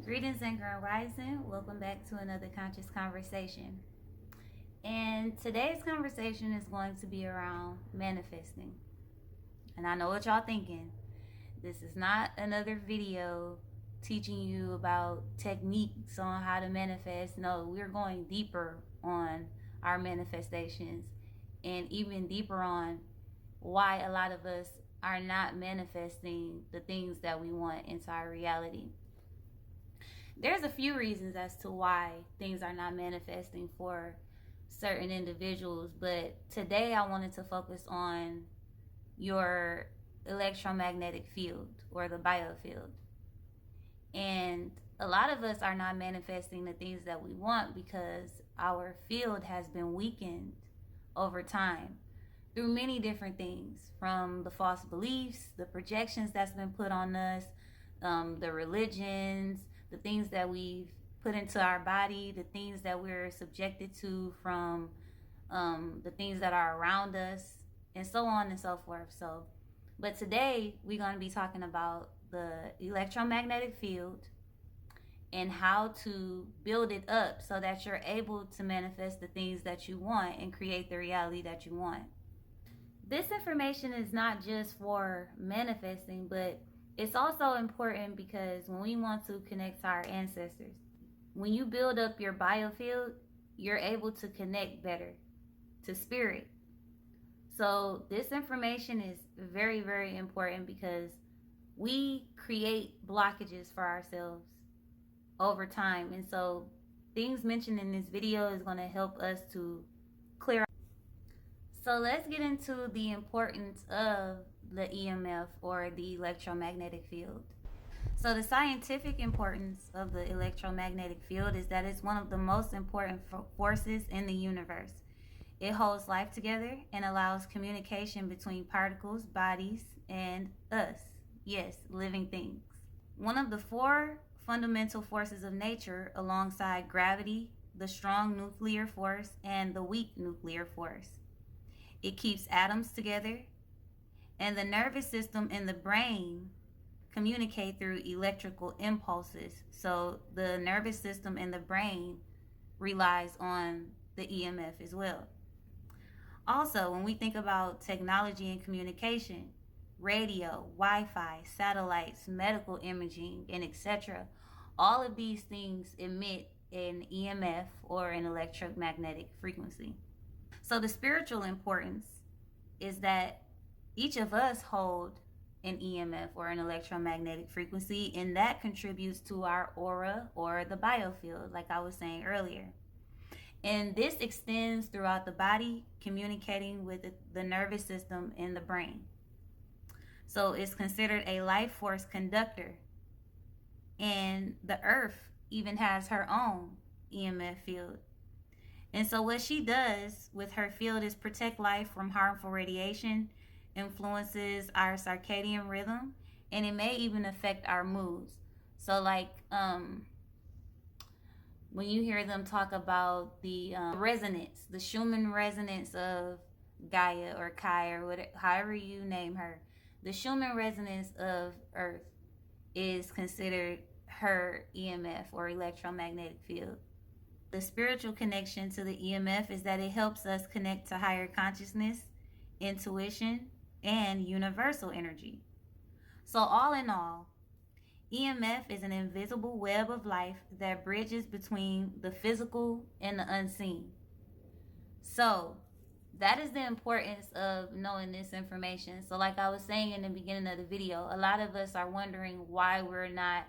Greetings and Grand Rising. Welcome back to another conscious conversation. And today's conversation is going to be around manifesting. And I know what y'all thinking. This is not another video teaching you about techniques on how to manifest. No, we're going deeper on our manifestations and even deeper on why a lot of us are not manifesting the things that we want into our reality. There's a few reasons as to why things are not manifesting for certain individuals, but today I wanted to focus on your electromagnetic field or the biofield. And a lot of us are not manifesting the things that we want because our field has been weakened over time through many different things, from the false beliefs, the projections that's been put on us, the religions, the things that we've put into our body, the things that we're subjected to from the things that are around us, and so on and so forth. But today we're going to be talking about the electromagnetic field and how to build it up so that you're able to manifest the things that you want and create the reality that you want. This information is not just for manifesting, but it's also important because when we want to connect to our ancestors, when you build up your biofield, you're able to connect better to spirit. So this information is very, very important because we create blockages for ourselves over time. And so things mentioned in this video is going to help us to clear. So let's get into the importance of the EMF or the electromagnetic field. So the scientific importance of the electromagnetic field is that it's one of the most important forces in the universe. It holds life together and allows communication between particles, bodies, and us. Yes, living things. One of the four fundamental forces of nature alongside gravity, the strong nuclear force, and the weak nuclear force. It keeps atoms together, and the nervous system and the brain communicate through electrical impulses. So the nervous system and the brain relies on the EMF as well. Also, when we think about technology and communication, radio, Wi-Fi, satellites, medical imaging, and etc., all of these things emit an EMF or an electromagnetic frequency. So the spiritual importance is that each of us hold an EMF or an electromagnetic frequency, and that contributes to our aura or the biofield, like I was saying earlier. And this extends throughout the body, communicating with the nervous system and the brain. So it's considered a life force conductor. And the earth even has her own EMF field. And so what she does with her field is protect life from harmful radiation, influences our circadian rhythm, and it may even affect our moods. So like when you hear them talk about the resonance, the Schumann resonance of Gaia or Kai or whatever, however you name her, the Schumann resonance of Earth is considered her EMF or electromagnetic field. The spiritual connection to the EMF is that it helps us connect to higher consciousness, intuition, and universal energy. So all in all, EMF is an invisible web of life that bridges between the physical and the unseen. So that is the importance of knowing this information. So like I was saying in the beginning of the video, a lot of us are wondering why we're not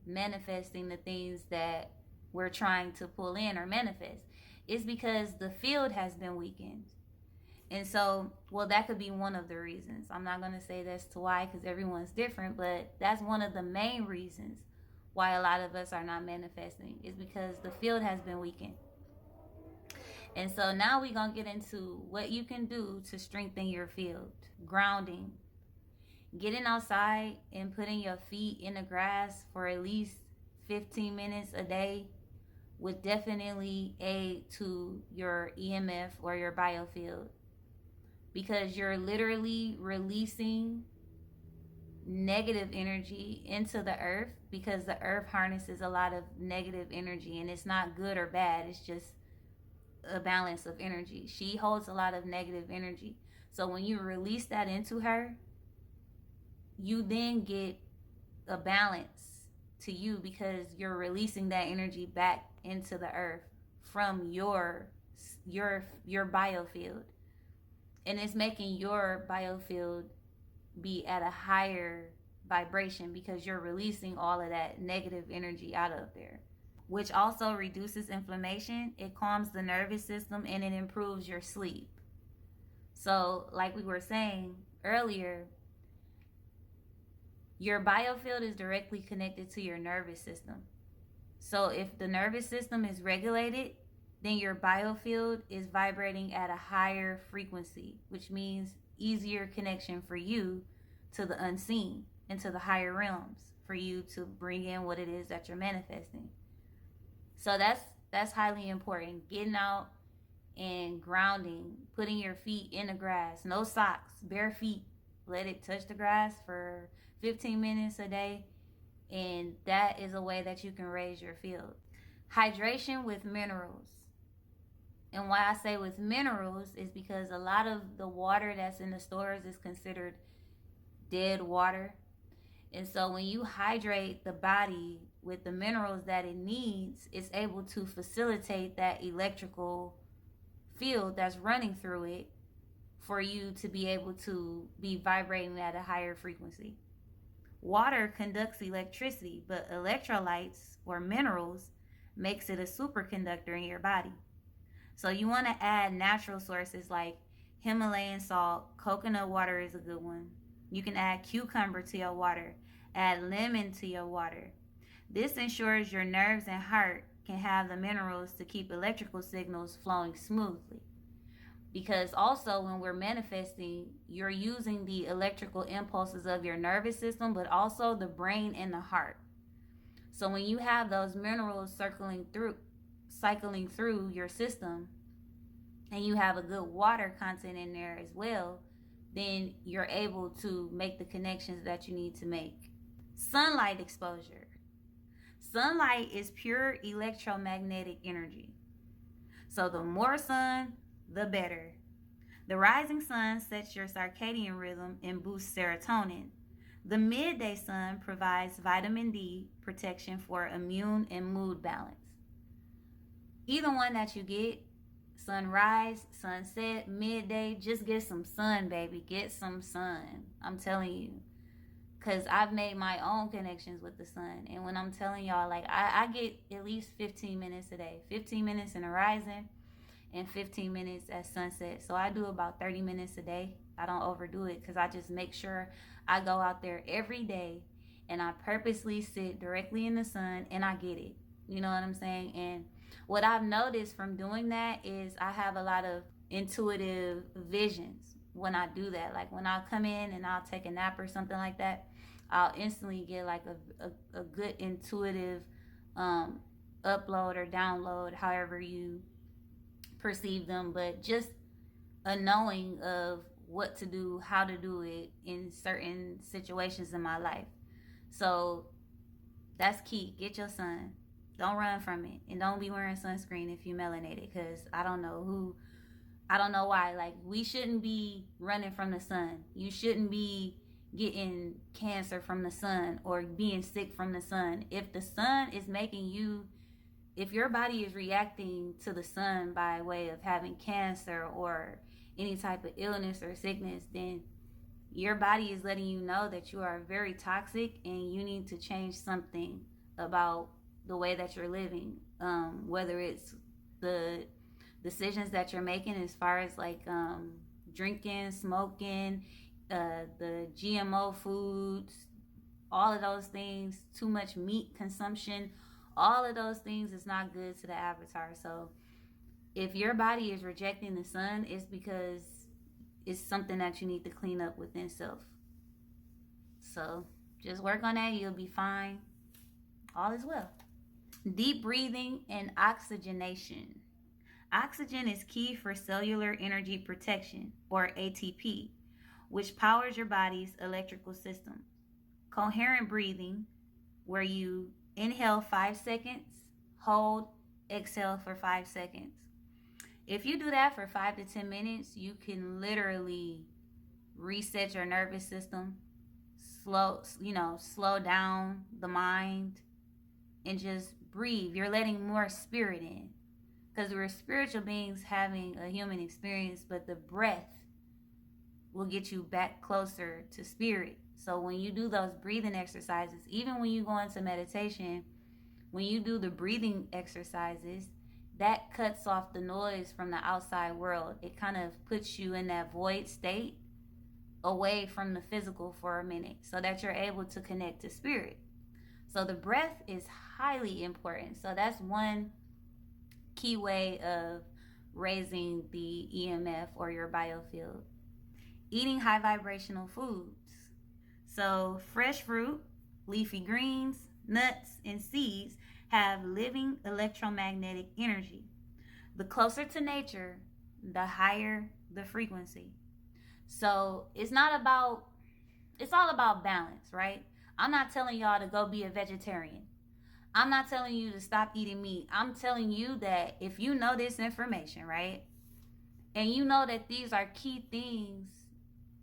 manifesting the things that we're trying to pull in or manifest. It's because the field has been weakened. And so, well, that could be one of the reasons. I'm not going to say that's to why because everyone's different, but that's one of the main reasons why a lot of us are not manifesting is because the field has been weakened. And so now we're going to get into what you can do to strengthen your field. Grounding. Getting outside and putting your feet in the grass for at least 15 minutes a day would definitely aid to your EMF or your biofield, because you're literally releasing negative energy into the earth, because the earth harnesses a lot of negative energy, and it's not good or bad, it's just a balance of energy. She holds a lot of negative energy. So when you release that into her, you then get a balance to you, because you're releasing that energy back into the earth from your biofield, and it's making your biofield be at a higher vibration, because you're releasing all of that negative energy out of there, which also reduces inflammation. It calms the nervous system, and it improves your sleep. So like we were saying earlier, your biofield is directly connected to your nervous system. So if the nervous system is regulated, then your biofield is vibrating at a higher frequency, which means easier connection for you to the unseen and to the higher realms, for you to bring in what it is that you're manifesting. So that's highly important. Getting out and grounding, putting your feet in the grass, no socks, bare feet, let it touch the grass for 15 minutes a day, and that is a way that you can raise your field. Hydration with minerals. And why I say with minerals is because a lot of the water that's in the stores is considered dead water. And so when you hydrate the body with the minerals that it needs, it's able to facilitate that electrical field that's running through it, for you to be able to be vibrating at a higher frequency. Water conducts electricity, but electrolytes or minerals makes it a superconductor in your body. So you want to add natural sources like Himalayan salt. Coconut water is a good one. You can add cucumber to your water, add lemon to your water. This ensures your nerves and heart can have the minerals to keep electrical signals flowing smoothly. Because also when we're manifesting, you're using the electrical impulses of your nervous system, but also the brain and the heart. So when you have those minerals cycling through your system, and you have a good water content in there as well, then you're able to make the connections that you need to make. Sunlight exposure. Sunlight is pure electromagnetic energy. So the more sun, the better. The rising sun sets your circadian rhythm and boosts serotonin. The midday sun provides vitamin D protection for immune and mood balance. Either one that you get, sunrise, sunset, midday, just get some sun, baby. Get some sun. I'm telling you. Because I've made my own connections with the sun. And when I'm telling y'all, like, I get at least 15 minutes a day. 15 minutes in the rising and 15 minutes at sunset. So I do about 30 minutes a day. I don't overdo it, because I just make sure I go out there every day and I purposely sit directly in the sun and I get it. You know what I'm saying? And what I've noticed from doing that is I have a lot of intuitive visions when I do that. Like when I come in and I'll take a nap or something like that, I'll instantly get like a good intuitive upload or download, however you perceive them, but just a knowing of what to do, how to do it in certain situations in my life. So that's key. Get your sun. Don't run from it, and don't be wearing sunscreen if you're melanated, because I don't know why. Like, we shouldn't be running from the sun. You shouldn't be getting cancer from the sun or being sick from the sun. If the sun is making you, if your body is reacting to the sun by way of having cancer or any type of illness or sickness, then your body is letting you know that you are very toxic and you need to change something about the way that you're living, whether it's the decisions that you're making as far as like drinking, smoking, the GMO foods, all of those things, too much meat consumption, all of those things is not good to the avatar. So if your body is rejecting the sun, it's because it's something that you need to clean up within self. So just work on that. You'll be fine. All is well. Deep breathing and oxygenation. Oxygen is key for cellular energy protection, or ATP, which powers your body's electrical system. coherent breathing, where you inhale 5 seconds, hold, exhale for 5 seconds. If you do that for 5 to 10 minutes, you can literally reset your nervous system, slow down the mind, and just breathe. You're letting more spirit in, because we're spiritual beings having a human experience, but the breath will get you back closer to spirit. So when you do those breathing exercises, even when you go into meditation, when you do the breathing exercises, that cuts off the noise from the outside world. It kind of puts you in that void state, away from the physical for a minute, so that you're able to connect to spirit. So the breath is highly important. So that's one key way of raising the EMF or your biofield. Eating high vibrational foods. So fresh fruit, leafy greens, nuts, and seeds have living electromagnetic energy. The closer to nature, the higher the frequency. So it's all about balance, right? I'm not telling y'all to go be a vegetarian. I'm not telling you to stop eating meat. I'm telling you that if you know this information, right, and you know that these are key things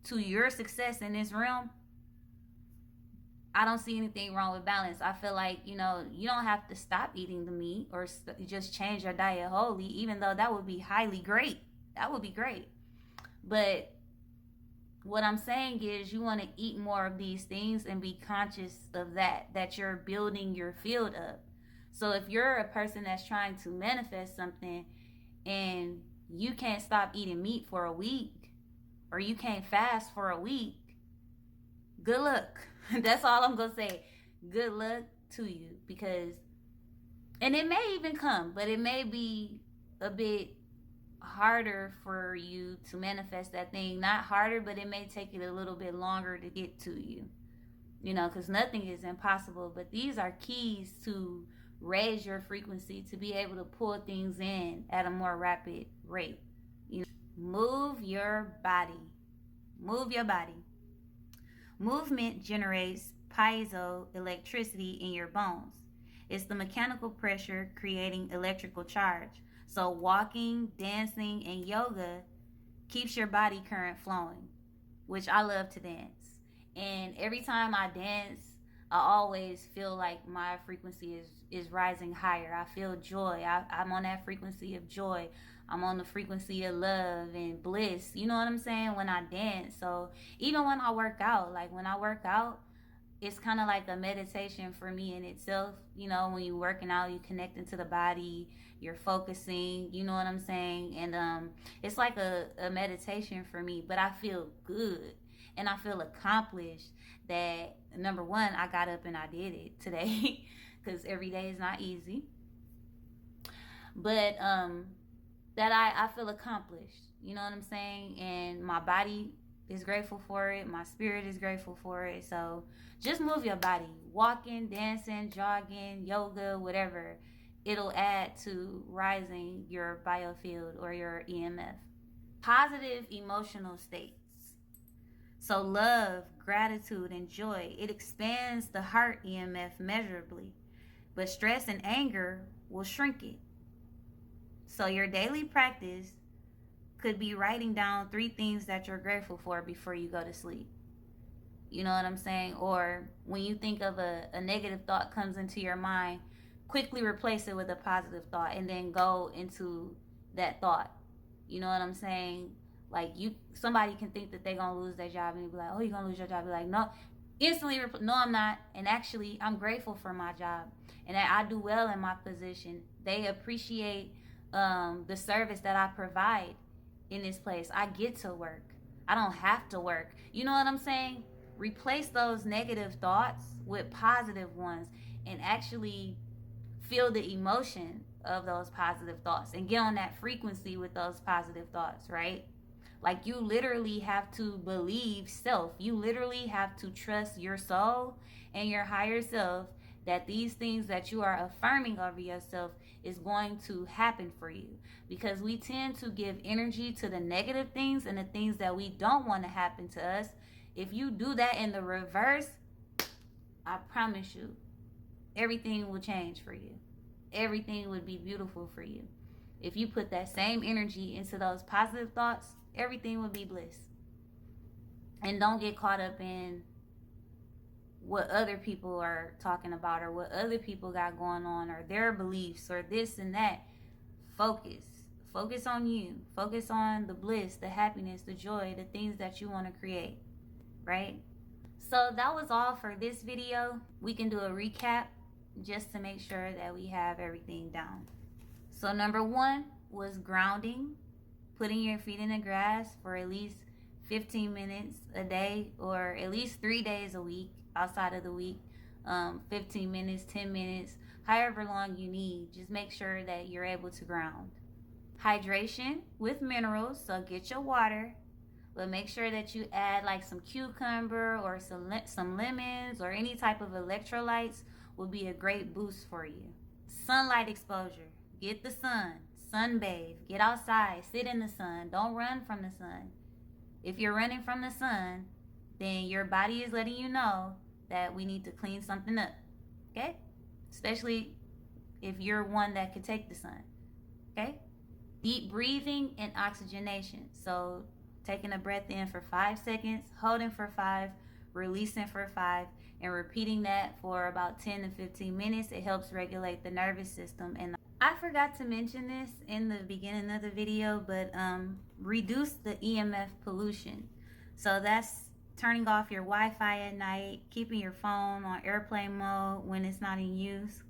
to your success in this realm, I don't see anything wrong with balance. I feel like, you don't have to stop eating the meat or just change your diet wholly, even though that would be highly great. That would be great. But what I'm saying is you want to eat more of these things and be conscious of that you're building your field up. So if you're a person that's trying to manifest something and you can't stop eating meat for a week, or you can't fast for a week, good luck. That's all I'm going to say. Good luck to you, and it may even come, but it may be a bit harder for you to manifest that thing. Not harder, but it may take it a little bit longer to get to you, because nothing is impossible. But these are keys to raise your frequency, to be able to pull things in at a more rapid rate. Move your body. Move your body. Movement generates piezoelectricity in your bones. It's the mechanical pressure creating electrical charge. So walking, dancing, and yoga keeps your body current flowing, which I love to dance. And every time I dance, I always feel like my frequency is rising higher. I feel joy. I'm on that frequency of joy. I'm on the frequency of love and bliss. You know what I'm saying? When I dance. So even when I work out, it's kind of like a meditation for me in itself. When you're working out, you're connecting to the body, you're focusing, you know what I'm saying? And it's like a meditation for me, but I feel good and I feel accomplished that, number one, I got up and I did it today, because every day is not easy. But that I feel accomplished, you know what I'm saying? And my body is grateful for it. My spirit is grateful for it. So just move your body. Walking, dancing, jogging, yoga, whatever. It'll add to rising your biofield or your EMF. Positive emotional states. So love, gratitude, and joy. It expands the heart EMF measurably. But stress and anger will shrink it. So your daily practice could be writing down 3 things that you're grateful for before you go to sleep. You know what I'm saying? Or when you think of a negative thought comes into your mind, quickly replace it with a positive thought and then go into that thought. You know what I'm saying? Like somebody can think that they're going to lose their job and you be like, oh, you're going to lose your job. Be like, no, instantly, no, I'm not. And actually, I'm grateful for my job and that I do well in my position. They appreciate the service that I provide in this place. I get to work. I don't have to work. You know what I'm saying? Replace those negative thoughts with positive ones and actually feel the emotion of those positive thoughts and get on that frequency with those positive thoughts, right? Like, you literally have to believe self. You literally have to trust your soul and your higher self that these things that you are affirming over yourself is going to happen for you, because we tend to give energy to the negative things and the things that we don't want to happen to us. If you do that in the reverse, I promise you, everything will change for you. Everything would be beautiful for you. If you put that same energy into those positive thoughts, everything would be bliss. And don't get caught up in what other people are talking about or what other people got going on or their beliefs or this and that. Focus on you. Focus on the bliss, the happiness, the joy, the things that you want to create, right? So that was all for this video. We can do a recap just to make sure that we have everything down. So number 1 was grounding, putting your feet in the grass for at least 15 minutes a day or at least 3 days a week outside of the week. 15 minutes, 10 minutes, however long you need. Just make sure that you're able to ground. Hydration with minerals, so get your water, but make sure that you add like some cucumber or some lemons or any type of electrolytes will be a great boost for you. Sunlight exposure, get the sun, sunbathe, get outside, sit in the sun, don't run from the sun. If you're running from the sun, then your body is letting you know that we need to clean something up, okay? Especially if you're one that could take the sun, okay? Deep breathing and oxygenation. So taking a breath in for 5 seconds, holding for 5, releasing for 5, and repeating that for about 10 to 15 minutes. It helps regulate the nervous system. And I forgot to mention this in the beginning of the video, but reduce the EMF pollution. So that's turning off your Wi-Fi at night, keeping your phone on airplane mode when it's not in use.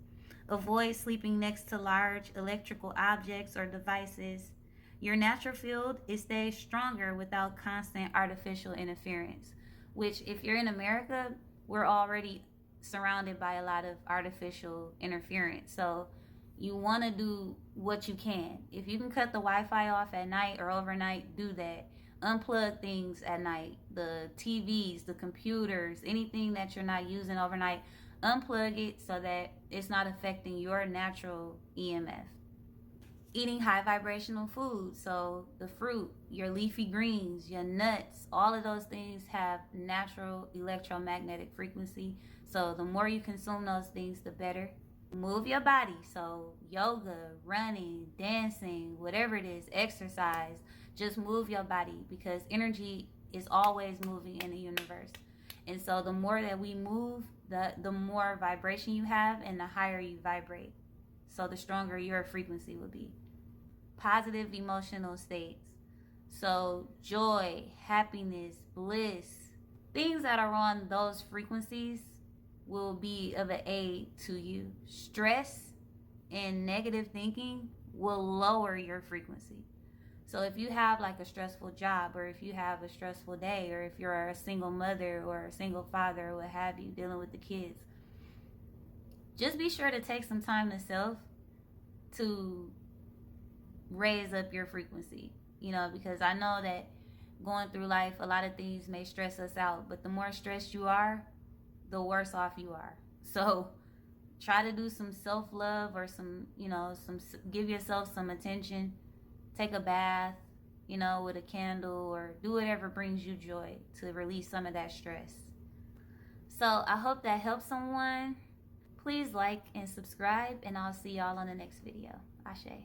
Avoid sleeping next to large electrical objects or devices. Your natural field, it stays stronger without constant artificial interference, which if you're in America, we're already surrounded by a lot of artificial interference. So you want to do what you can. If you can cut the Wi-Fi off at night or overnight, do that. Unplug things at night, the TVs, the computers, anything that you're not using overnight, unplug it so that it's not affecting your natural EMF. Eating high vibrational foods, so the fruit, your leafy greens, your nuts, all of those things have natural electromagnetic frequency. So the more you consume those things, the better. Move your body, so yoga, running, dancing, whatever it is, exercise. Just move your body because energy is always moving in the universe. And so the more that we move, the more vibration you have and the higher you vibrate. So the stronger your frequency will be. Positive emotional states. So joy, happiness, bliss, things that are on those frequencies will be of an aid to you. Stress and negative thinking will lower your frequency. So if you have like a stressful job, or if you have a stressful day, or if you're a single mother or a single father or what have you, dealing with the kids, just be sure to take some time to self to raise up your frequency, because I know that going through life, a lot of things may stress us out, but the more stressed you are, the worse off you are. So try to do some self-love or give yourself some attention. Take a bath, with a candle, or do whatever brings you joy to release some of that stress. So I hope that helps someone. Please like and subscribe, and I'll see y'all on the next video. Ashe.